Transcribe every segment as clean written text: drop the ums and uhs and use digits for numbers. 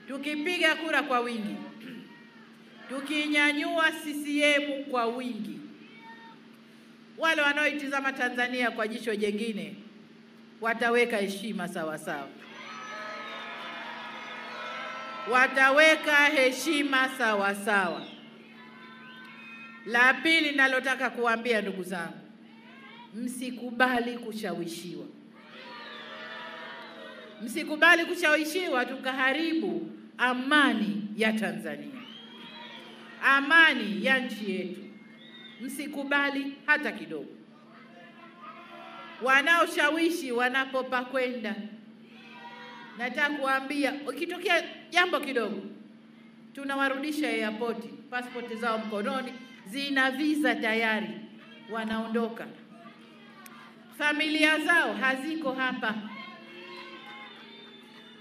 tukipiga kura kwa wingi, tukinyanyua CCM kwa wingi, wale wanaoitazama Tanzania kwa jicho jengine wataweka heshima sawa sawa. Wataweka heshima sawa sawa. La pili nalotaka kuambia ndugu zangu, msikubali kushawishiwa. Msikubali kushawishiwa tukaharibu amani ya Tanzania, amani ya nchi yetu. Msikubali hata kidogo. Wanaoshawishi wanapopa kwenda, nataka kuambia ukitokea jambo kidogo, tunawarudisha airport, passport zao mkononi, zina visa tayari, wanaondoka. Familia zao haziko hapa,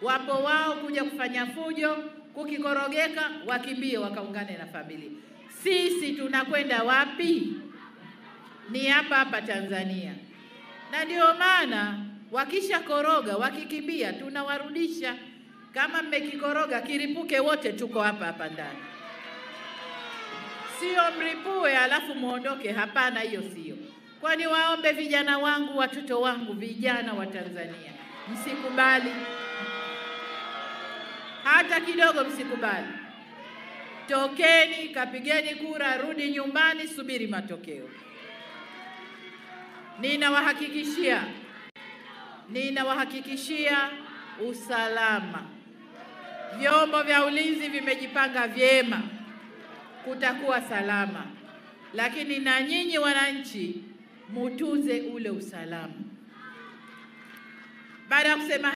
wapo wao kuja kufanya fujo, kukikorogeka wakimbie wakaungane na familia. Sisi tunakwenda wapi? Ni hapa hapa Tanzania. Na ndio maana wakisha koroga, wakikimbia, tunawarudisha. Kama mmekikoroga kiripuke, wote tuko hapa hapa ndani. Sio mripue alafu muondoke, hapana, hiyo sio. Kwani waombe vijana wangu, watoto wangu, vijana wa Tanzania, msikubali hata kidogo, msikubali. Tokeni, kapigeni kura, rudi nyumbani, subiri matokeo. Ninawahakikishia usalama. Vyombo vya ulinzi vimejipanga vyema, kutakuwa salama. Lakini na nyinyi wananchi mutunze ule usalama. Baada ya kusema